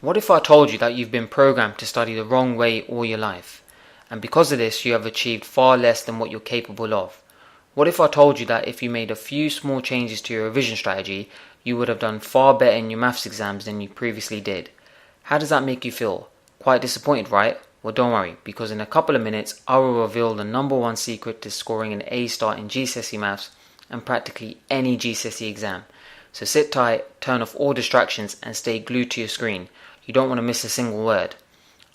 What if I told you that you've been programmed to study the wrong way all your life, and because of this you have achieved far less than what you're capable of? What if I told you that if you made a few small changes to your revision strategy, you would have done far better in your maths exams than you previously did? How does that make you feel? Quite disappointed, right? Well, don't worry, because in a couple of minutes I will reveal the number one secret to scoring an A star in Gcse maths and practically any Gcse exam. So sit tight, turn off all distractions and stay glued to your screen. You don't want to miss a single word.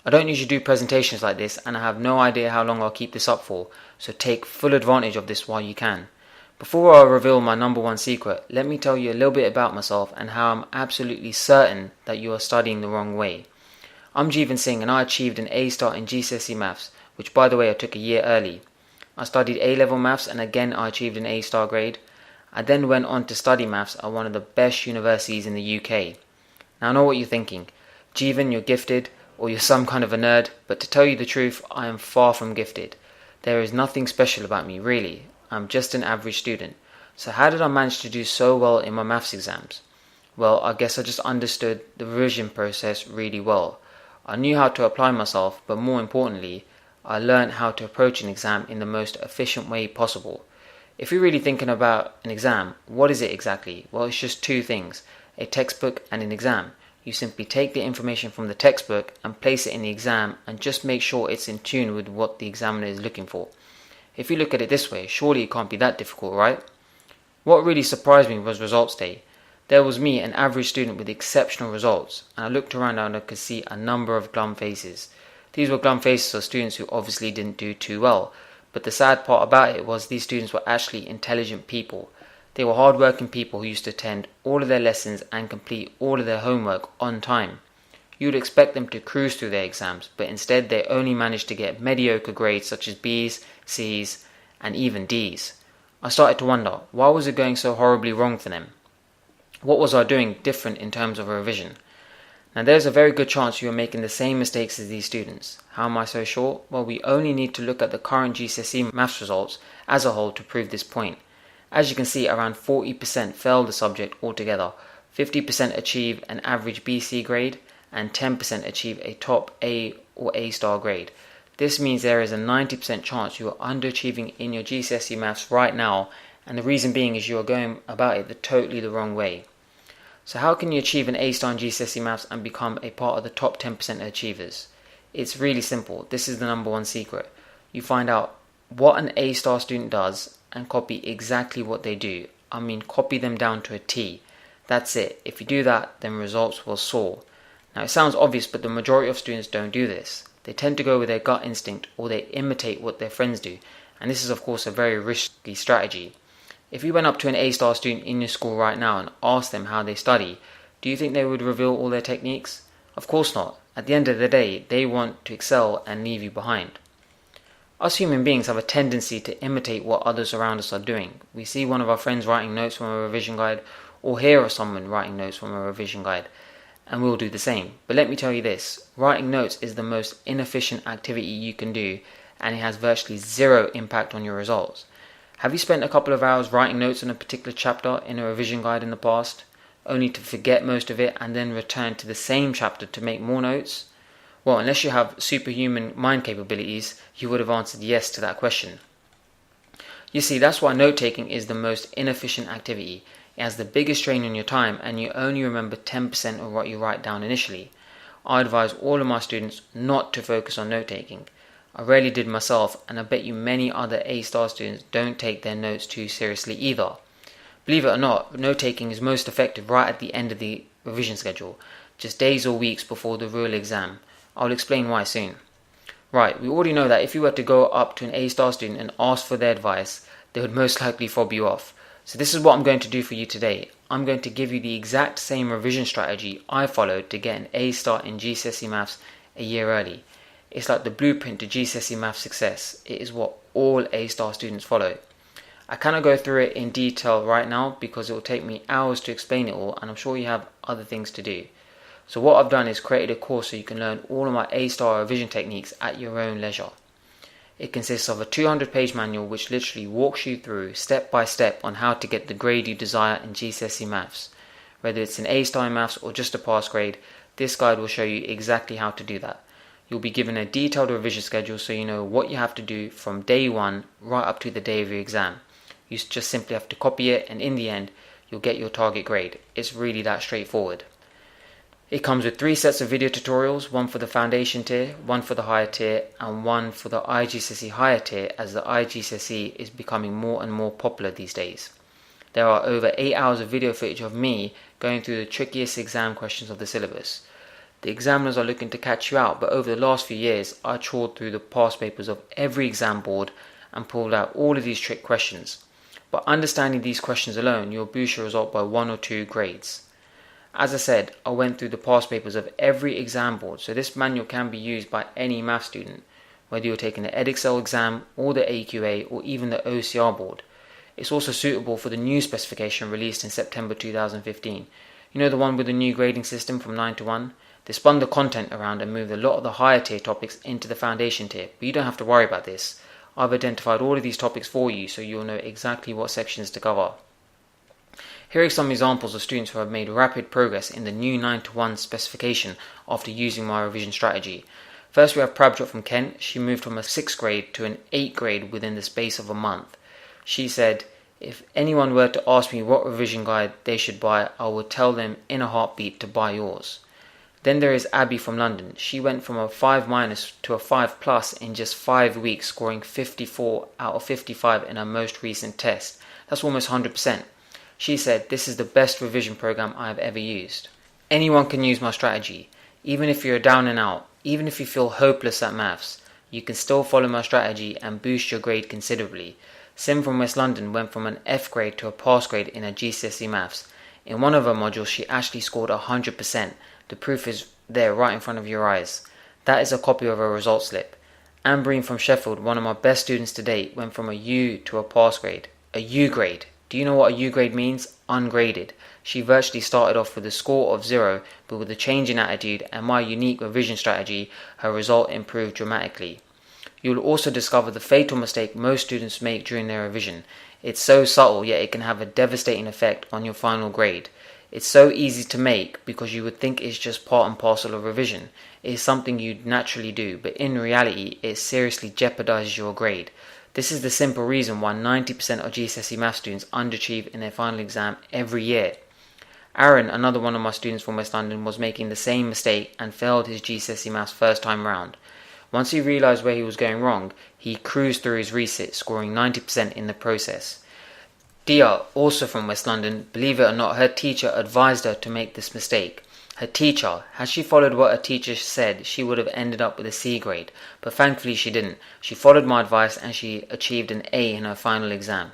I don't usually do presentations like this and I have no idea how long I'll keep this up for, so take full advantage of this while you can. Before I reveal my number one secret, let me tell you a little bit about myself and how I'm absolutely certain that you are studying the wrong way. I'm Jeevan Singh and I achieved an A star in Gcse maths, which by the way I took a year early. I studied A-level maths and again I achieved an A star grade. I then went on to study maths at one of the best universities in the UK. Now I know what you're thinking. Jeevan, you're gifted, or you're some kind of a nerd, but to tell you the truth, I am far from gifted. There is nothing special about me, really. I'm just an average student. So how did I manage to do so well in my maths exams? Well, I guess I just understood the revision process really well. I knew how to apply myself, but more importantly, I learned how to approach an exam in the most efficient way possible. If you're really thinking about an exam, what is it exactly? Well, it's just two things, a textbook and an exam. You simply take the information from the textbook and place it in the exam and just make sure it's in tune with what the examiner is looking for. If you look at it this way, surely it can't be that difficult, right? What really surprised me was results day. There was me, an average student with exceptional results, and I looked around and I could see a number of glum faces. These were glum faces of students who obviously didn't do too well, but the sad part about it was these students were actually intelligent people. They were hard-working people who used to attend all of their lessons and complete all of their homework on time. You would expect them to cruise through their exams, but instead they only managed to get mediocre grades such as B's, C's, and even D's. I started to wonder, why was it going so horribly wrong for them? What was I doing different in terms of revision? Now there's a very good chance you are making the same mistakes as these students. How am I so sure? Well, we only need to look at the current Gcse maths results as a whole to prove this point. As you can see, around 40% failed the subject altogether, 50% achieve an average BC grade, and 10% achieve a top A or A star grade. This means there is a 90% chance you are underachieving in your Gcse maths right now, and the reason being is you are going about it totally the wrong way. So how can you achieve an A star in Gcse maths and become a part of the top 10% achievers? It's really simple. This is the number one secret. You find out what an A star student does and copy exactly what they do. I mean, copy them down to a T. That's it. If you do that, then results will soar. Now it sounds obvious, but the majority of students don't do this. They tend to go with their gut instinct or they imitate what their friends do. And this is of course a very risky strategy. If you went up to an A star student in your school right now and asked them how they study, do you think they would reveal all their techniques? Of course not. At the end of the day, they want to excel and leave you behind. Us human beings have a tendency to imitate what others around us are doing. We see one of our friends writing notes from a revision guide or hear of someone writing notes from a revision guide, and we'll do the same. But let me tell you this, writing notes is the most inefficient activity you can do and it has virtually zero impact on your results. Have you spent a couple of hours writing notes on a particular chapter in a revision guide in the past, only to forget most of it and then return to the same chapter to make more notes? Well, unless you have superhuman mind capabilities, you would have answered yes to that question. You see, that's why note-taking is the most inefficient activity. It has the biggest strain on your time and you only remember 10% of what you write down initially. I advise all of my students not to focus on note-taking. I rarely did myself, and I bet you many other A-star students don't take their notes too seriously either. Believe it or not, note-taking is most effective right at the end of the revision schedule, just days or weeks before the real exam. I'll explain why soon. Right, we already know that if you were to go up to an A-star student and ask for their advice, they would most likely fob you off. So this is what I'm going to do for you today. I'm going to give you the exact same revision strategy I followed to get an A star in Gcse maths a year early. It's like the blueprint to Gcse maths success. It is what all A star students follow. I cannot go through it in detail right now because it will take me hours to explain it all, and I'm sure you have other things to do. So what I've done is created a course so you can learn all of my A-star revision techniques at your own leisure. It consists of a 200-page manual which literally walks you through step by step on how to get the grade you desire in Gcse maths. Whether it's an A-star in maths or just a pass grade, This guide will show you exactly how to do that. You'll be given a detailed revision schedule so you know what you have to do from day one right up to the day of your exam. You just simply have to copy it, and in the end, you'll get your target grade. It's really that straightforward. It comes with 3 sets of video tutorials, one for the foundation tier, one for the higher tier, and one for the Gcse higher tier, as the Gcse is becoming more and more popular these days. There are over 8 hours of video footage of me going through the trickiest exam questions of the syllabus. The examiners are looking to catch you out, but over the last few years, I trawled through the past papers of every exam board and pulled out all of these trick questions. By understanding these questions alone, you'll boost your result by 1 or 2 grades. As I said, I went through the past papers of every exam board, so this manual can be used by any math student, whether you're taking the Edexcel exam or the AQA or even the OCR board. It's also suitable for the new specification released in September 2015. You know, the one with the new grading system from 9 to 1? They spun the content around and moved a lot of the higher tier topics into the foundation tier, but you don't have to worry about this. I've identified all of these topics for you so you'll know exactly what sections to cover. Here are some examples of students who have made rapid progress in the new 9 to 1 specification after using my revision strategy. First, we have Prabjot from Kent. She moved from a 6th grade to an 8th grade within the space of a month. She said, "If anyone were to ask me what revision guide they should buy, I would tell them in a heartbeat to buy yours." Then there is Abby from London. She went from a 5- to a 5+ in just 5 weeks, scoring 54 out of 55 in her most recent test. That's almost 100%. She said, "This is the best revision program I have ever used." Anyone can use my strategy. Even if you're down and out, even if you feel hopeless at maths, you can still follow my strategy and boost your grade considerably. Sim from West London went from an F grade to a pass grade in her GCSE maths. In one of her modules, she actually scored 100%. The proof is there right in front of your eyes. That is a copy of her result slip. Ambreen from Sheffield, one of my best students to date, went from a U to a pass grade. A U grade. Do you know what a U grade means? Ungraded. She virtually started off with a score of 0, but with a change in attitude and my unique revision strategy, her result improved dramatically. You will also discover the fatal mistake most students make during their revision. It's so subtle, yet it can have a devastating effect on your final grade. It's so easy to make because you would think it's just part and parcel of revision. It is something you naturally do, but in reality, it seriously jeopardizes your grade. This is the simple reason why 90% of GCSE math students underachieve in their final exam every year. Aaron, another one of my students from West London, was making the same mistake and failed his GCSE maths first time round. Once he realised where he was going wrong, he cruised through his resit, scoring 90% in the process. Dia, also from West London, believe it or not, her teacher advised her to make this mistake. Her teacher, had she followed what her teacher said, she would have ended up with a C grade, but thankfully she didn't. She followed my advice and she achieved an A in her final exam.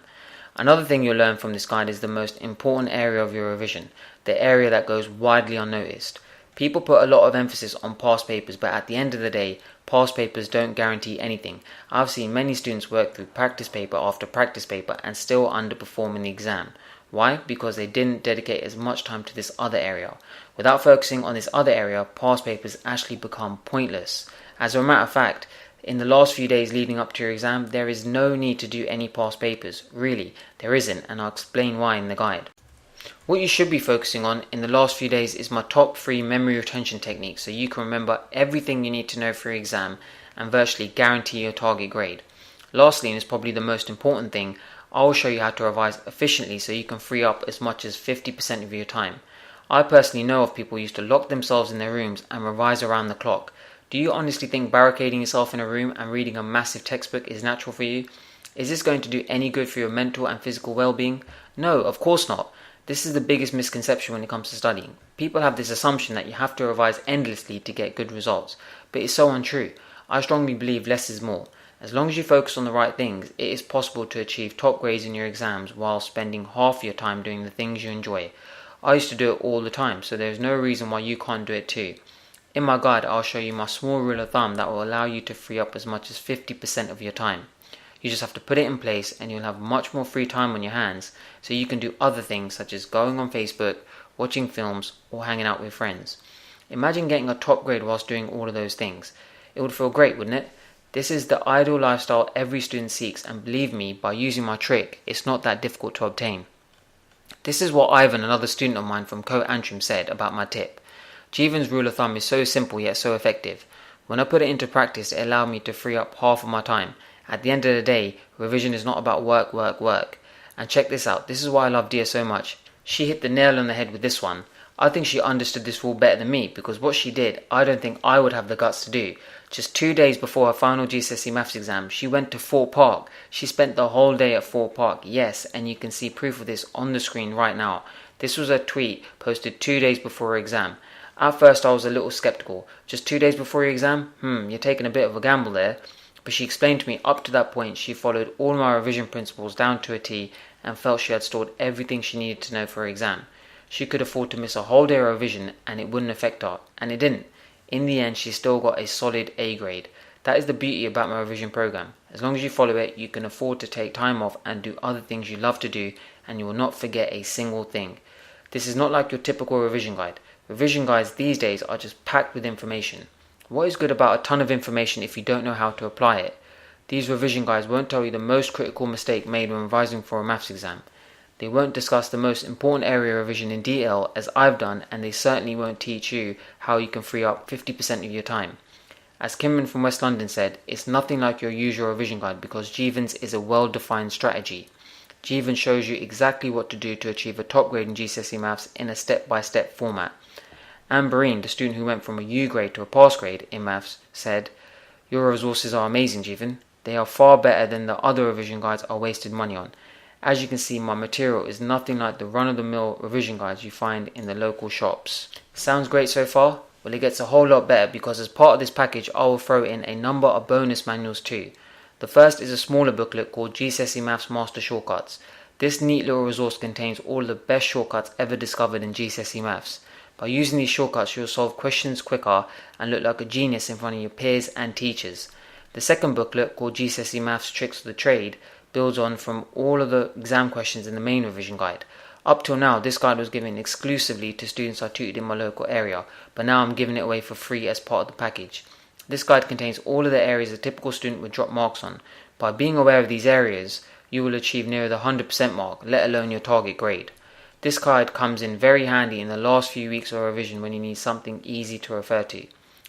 Another thing you'll learn from this guide is the most important area of your revision, the area that goes widely unnoticed. People put a lot of emphasis on past papers, but at the end of the day, past papers don't guarantee anything. I've seen many students work through practice paper after practice paper and still underperform in the exam. Why? Because they didn't dedicate as much time to this other area. Without focusing on this other area, past papers actually become pointless. As a matter of fact, in the last few days leading up to your exam, there is no need to do any past papers. Really, there isn't, and I'll explain why in the guide. What you should be focusing on in the last few days is my top 3 memory retention techniques so you can remember everything you need to know for your exam and virtually guarantee your target grade. Lastly, and is probably the most important thing, I will show you how to revise efficiently so you can free up as much as 50% of your time. I personally know of people who used to lock themselves in their rooms and revise around the clock. Do you honestly think barricading yourself in a room and reading a massive textbook is natural for you? Is this going to do any good for your mental and physical well-being? No, of course not. This is the biggest misconception when it comes to studying. People have this assumption that you have to revise endlessly to get good results, but it's so untrue. I strongly believe less is more. As long as you focus on the right things, it is possible to achieve top grades in your exams while spending half your time doing the things you enjoy. I used to do it all the time, so there is no reason why you can't do it too. In my guide, I'll show you my small rule of thumb that will allow you to free up as much as 50% of your time. You just have to put it in place and you'll have much more free time on your hands so you can do other things such as going on Facebook, watching films, or hanging out with friends. Imagine getting a top grade whilst doing all of those things. It would feel great, wouldn't it? This is the ideal lifestyle every student seeks, and believe me, by using my trick, it's not that difficult to obtain. This is what Ivan, another student of mine from Co Antrim, said about my tip. Jeevan's rule of thumb is so simple yet so effective. When I put it into practice, it allowed me to free up half of my time. At the end of the day, revision is not about work, work, work. And check this out, this is why I love Dia so much. She hit the nail on the head with this one. I think she understood this rule better than me, because what she did, I don't think I would have the guts to do. Just 2 days before her final GCSE maths exam, she went to Fort Park. She spent the whole day at Fort Park, yes, and you can see proof of this on the screen right now. This was a tweet posted 2 days before her exam. At first I was a little skeptical. Just 2 days before your exam? You're taking a bit of a gamble there. But she explained to me up to that point she followed all my revision principles down to a T and felt she had stored everything she needed to know for her exam. She could afford to miss a whole day of revision and it wouldn't affect her, and it didn't. In the end, she still got a solid A grade. That is the beauty about my revision program. As long as you follow it, you can afford to take time off and do other things you love to do, and you will not forget a single thing. This is not like your typical revision guide. Revision guides these days are just packed with information. What is good about a ton of information if you don't know how to apply it? These revision guides won't tell you the most critical mistake made when revising for a maths exam. They won't discuss the most important area of revision in detail as I've done, and they certainly won't teach you how you can free up 50% of your time. As Kimran from West London said, it's nothing like your usual revision guide because Jeevan's is a well-defined strategy. Jeevan shows you exactly what to do to achieve a top grade in GCSE maths in a step-by-step format. Amberine, the student who went from a U grade to a pass grade in maths, said, "Your resources are amazing, Jeevan. They are far better than the other revision guides I wasted money on. As you can see, my material is nothing like the run-of-the-mill revision guides you find in the local shops." Sounds great so far? Well, it gets a whole lot better because as part of this package I will throw in a number of bonus manuals too. The first is a smaller booklet called GCSE Maths Master Shortcuts. This neat little resource contains all the best shortcuts ever discovered in GCSE Maths. By using these shortcuts, you'll solve questions quicker and look like a genius in front of your peers and teachers. The second booklet, called GCSE Maths Tricks of the Trade, builds on from all of the exam questions in the main revision guide. Up till now, this guide was given exclusively to students I tutored in my local area, but now I'm giving it away for free as part of the package. This guide contains all of the areas a typical student would drop marks on. By being aware of these areas, you will achieve near the 100% mark, let alone your target grade. This guide comes in very handy in the last few weeks of revision when you need something easy to refer to.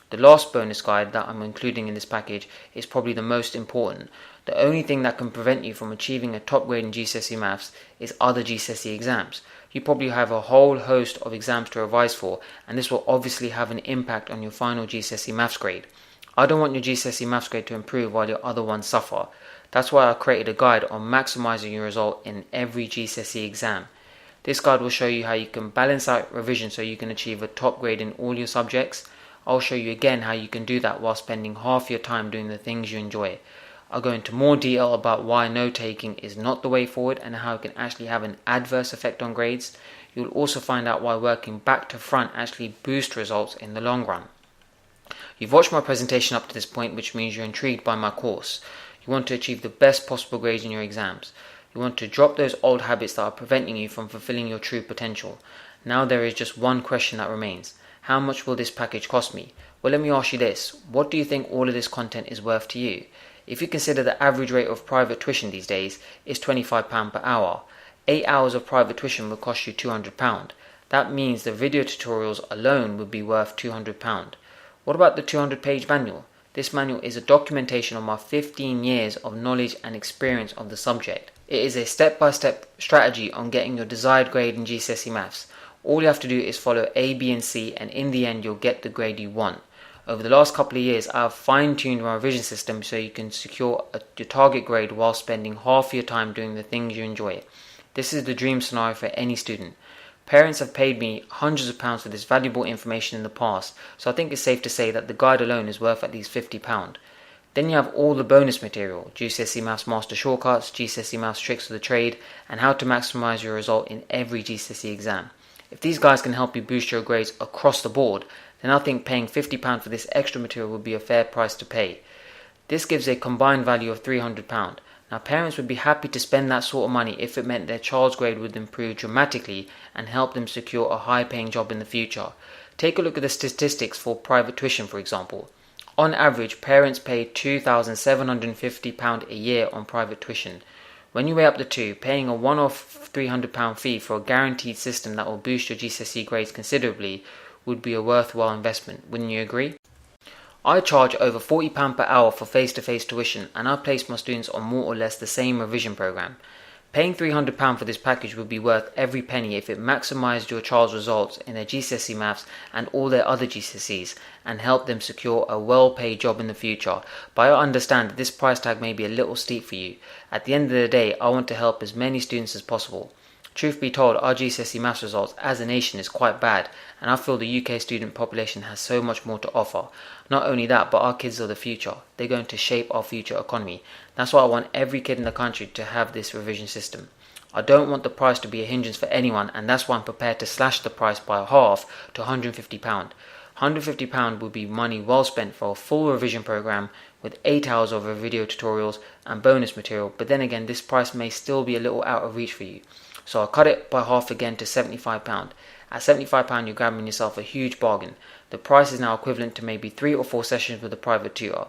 The last bonus guide that I'm including in this package is probably the most important. The only thing that can prevent you from achieving a top grade in GCSE Maths is other GCSE exams. You probably have a whole host of exams to revise for, and this will obviously have an impact on your final GCSE Maths grade. I don't want your GCSE Maths grade to improve while your other ones suffer. That's why I created a guide on maximising your result in every GCSE exam. This guide will show you how you can balance out revision so you can achieve a top grade in all your subjects. I'll show you again how you can do that while spending half your time doing the things you enjoy. I'll go into more detail about why note-taking is not the way forward and how it can actually have an adverse effect on grades. You'll also find out why working back to front actually boosts results in the long run. You've watched my presentation up to this point, which means you're intrigued by my course. You want to achieve the best possible grades in your exams. You want to drop those old habits that are preventing you from fulfilling your true potential. Now there is just one question that remains. How much will this package cost me? Well, let me ask you this. What do you think all of this content is worth to you? If you consider the average rate of private tuition these days is £25 per hour, 8 hours of private tuition will cost you £200. That means the video tutorials alone would be worth £200. What about the 200-page manual? This manual is a documentation of my 15 years of knowledge and experience of the subject. It is a step-by-step strategy on getting your desired grade in GCSE Maths. All you have to do is follow A, B and C, and in the end you'll get the grade you want. Over the last couple of years I have fine-tuned my revision system so you can secure your target grade while spending half your time doing the things you enjoy. This is the dream scenario for any student. Parents have paid me hundreds of pounds for this valuable information in the past, so I think it's safe to say that the guide alone is worth at least £50. Then you have all the bonus material, GCSE Maths Master Shortcuts, GCSE Maths Tricks of the Trade, and how to maximise your result in every GCSE exam. If these guides can help you boost your grades across the board, then I think paying £50 for this extra material would be a fair price to pay. This gives a combined value of £300. Now parents would be happy to spend that sort of money if it meant their child's grade would improve dramatically and help them secure a high paying job in the future. Take a look at the statistics for private tuition, for example. On average, parents pay £2,750 a year on private tuition. When you weigh up the two, paying a one-off £300 fee for a guaranteed system that will boost your GCSE grades considerably would be a worthwhile investment, wouldn't you agree? I charge over £40 per hour for face-to-face tuition, and I place my students on more or less the same revision program. Paying £300 for this package would be worth every penny if it maximised your child's results in their GCSE maths and all their other GCSEs and helped them secure a well-paid job in the future. But I understand that this price tag may be a little steep for you. At the end of the day, I want to help as many students as possible. Truth be told, our GCSE maths results as a nation is quite bad, and I feel the UK student population has so much more to offer. Not only that, but our kids are the future. They're going to shape our future economy. That's why I want every kid in the country to have this revision system. I don't want the price to be a hindrance for anyone, and that's why I'm prepared to slash the price by half to £150. £150 would be money well spent for a full revision program with 8 hours of video tutorials and bonus material, but then again, this price may still be a little out of reach for you. So I'll cut it by half again to £75. At £75 you're grabbing yourself a huge bargain. The price is now equivalent to maybe 3 or 4 sessions with a private tutor.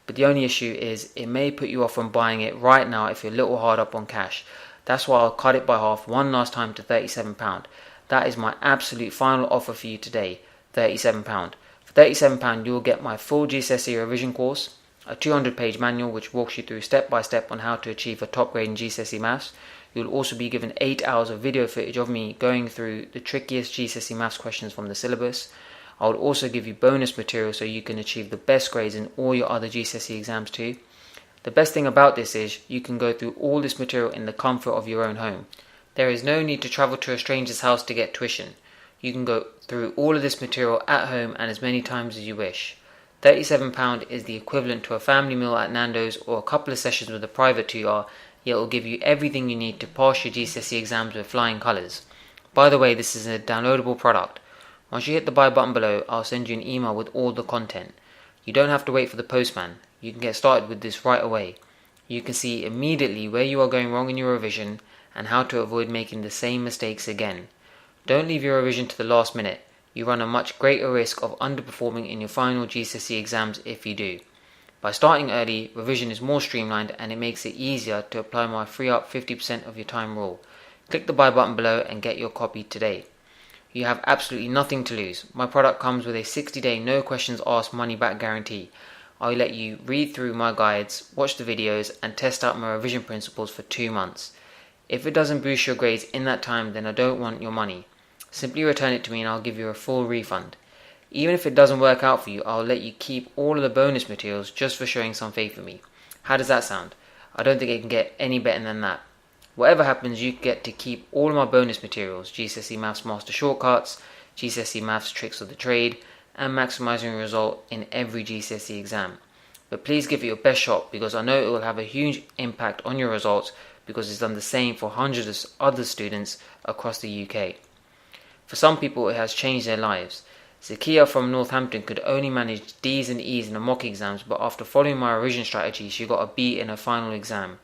But the only issue is it may put you off from buying it right now if you're a little hard up on cash. That's why I'll cut it by half one last time to £37. That is my absolute final offer for you today, £37. For £37 you'll get my full GCSE revision course, a 200-page manual which walks you through step by step on how to achieve a top grade in GCSE maths. You'll also be given 8 hours of video footage of me going through the trickiest GCSE maths questions from the syllabus. I will also give you bonus material so you can achieve the best grades in all your other GCSE exams too. The best thing about this is you can go through all this material in the comfort of your own home. There is no need to travel to a stranger's house to get tuition. You can go through all of this material at home and as many times as you wish. £37 is the equivalent to a family meal at Nando's or a couple of sessions with a private tutor, yet it will give you everything you need to pass your GCSE exams with flying colours. By the way, this is a downloadable product. Once you hit the buy button below, I'll send you an email with all the content. You don't have to wait for the postman. You can get started with this right away. You can see immediately where you are going wrong in your revision and how to avoid making the same mistakes again. Don't leave your revision to the last minute. You run a much greater risk of underperforming in your final GCSE exams if you do. By starting early, revision is more streamlined and it makes it easier to apply my free up 50% of your time rule. Click the buy button below and get your copy today. You have absolutely nothing to lose. My product comes with a 60-day no questions asked money back guarantee. I'll let you read through my guides, watch the videos and test out my revision principles for 2 months. If it doesn't boost your grades in that time, then I don't want your money. Simply return it to me and I'll give you a full refund. Even if it doesn't work out for you, I'll let you keep all of the bonus materials just for showing some faith in me. How does that sound? I don't think it can get any better than that. Whatever happens, you get to keep all of my bonus materials, GCSE Maths Master Shortcuts, GCSE Maths Tricks of the Trade, and maximising your result in every GCSE exam. But please give it your best shot because I know it will have a huge impact on your results because it's done the same for hundreds of other students across the UK. For some people, it has changed their lives. Zakia from Northampton could only manage D's and E's in the mock exams, but after following my revision strategy, she got a B in her final exam.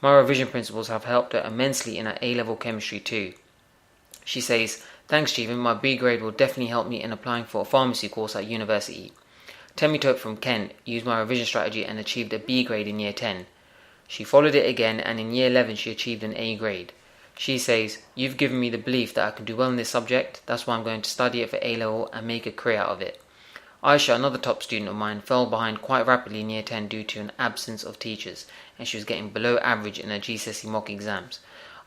My revision principles have helped her immensely in her A-level chemistry too. She says, "Thanks Stephen, my B grade will definitely help me in applying for a pharmacy course at university." Temitope from Kent used my revision strategy and achieved a B grade in year 10. She followed it again and in year 11 she achieved an A grade. She says, "You've given me the belief that I can do well in this subject, that's why I'm going to study it for A-level and make a career out of it." Aisha, another top student of mine, fell behind quite rapidly in year 10 due to an absence of teachers, and she was getting below average in her GCSE mock exams.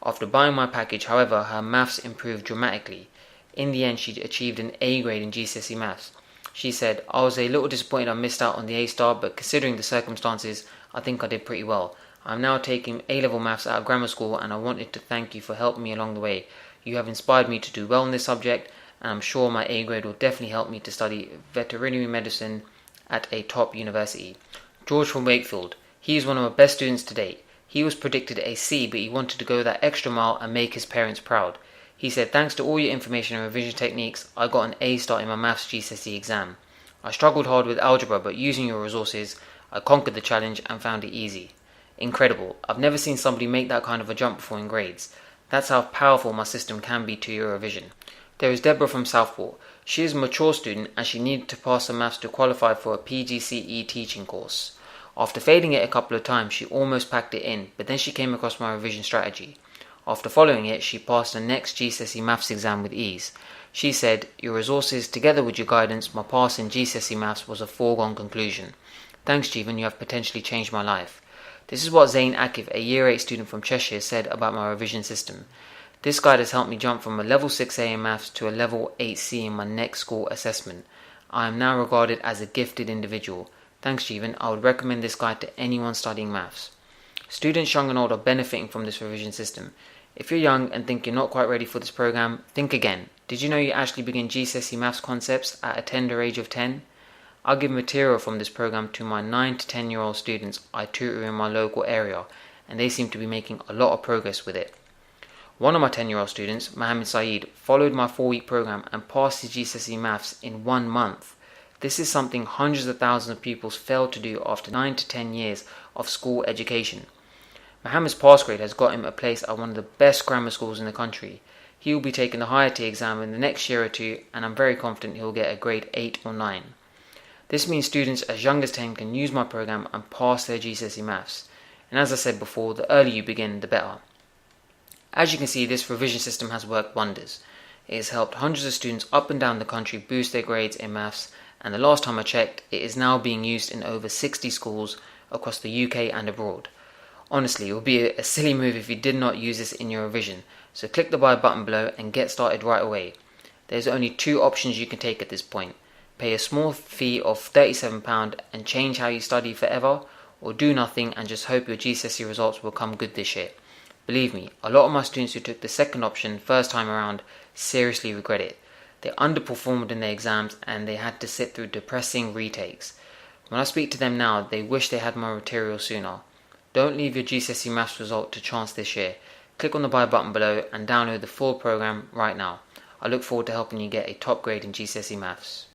After buying my package, however, her maths improved dramatically. In the end, she achieved an A grade in GCSE maths. She said, "I was a little disappointed I missed out on the A star, but considering the circumstances, I think I did pretty well. I'm now taking A-level maths out of grammar school and I wanted to thank you for helping me along the way. You have inspired me to do well in this subject and I'm sure my A grade will definitely help me to study veterinary medicine at a top university." George from Wakefield. He is one of my best students to date. He was predicted a C, but he wanted to go that extra mile and make his parents proud. He said, "Thanks to all your information and revision techniques, I got an A star in my maths GCSE exam. I struggled hard with algebra, but using your resources, I conquered the challenge and found it easy." Incredible. I've never seen somebody make that kind of a jump before in grades. That's how powerful my system can be to your revision. There is Deborah from Southport. She is a mature student and she needed to pass her maths to qualify for a PGCE teaching course. After failing it a couple of times, she almost packed it in, but then she came across my revision strategy. After following it, she passed the next GCSE maths exam with ease. She said, "Your resources, together with your guidance, my pass in Gcse Maths was a foregone conclusion. Thanks, Jeevan, you have potentially changed my life." This is what Zain Akif, a Year 8 student from Cheshire, said about my revision system. "This guide has helped me jump from a level 6A in maths to a level 8C in my next school assessment. I am now regarded as a gifted individual. Thanks, Jeevan. I would recommend this guide to anyone studying maths." Students young and old are benefiting from this revision system. If you're young and think you're not quite ready for this program, think again. Did you know you actually begin GCSE maths concepts at a tender age of 10? I give material from this program to my 9 to 10-year-old students I tutor in my local area, and they seem to be making a lot of progress with it. One of my 10-year-old students, Mohammed Saeed, followed my 4-week program and passed his GCSE maths in 1 month. This is something hundreds of thousands of pupils fail to do after 9 to 10 years of school education. Mohammed's pass grade has got him a place at one of the best grammar schools in the country. He will be taking the higher tier exam in the next year or two, and I'm very confident he will get a grade 8 or 9. This means students as young as 10 can use my program and pass their GCSE maths. And as I said before, the earlier you begin, the better. As you can see, this revision system has worked wonders. It has helped hundreds of students up and down the country boost their grades in maths, and the last time I checked, it is now being used in over 60 schools across the UK and abroad. Honestly, it would be a silly move if you did not use this in your revision, so click the buy button below and get started right away. There's only 2 options you can take at this point. Pay a small fee of £37 and change how you study forever, or do nothing and just hope your GCSE results will come good this year. Believe me, a lot of my students who took the second option first time around seriously regret it. They underperformed in their exams and they had to sit through depressing retakes. When I speak to them now, they wish they had my material sooner. Don't leave your GCSE maths result to chance this year. Click on the buy button below and download the full program right now. I look forward to helping you get a top grade in GCSE maths.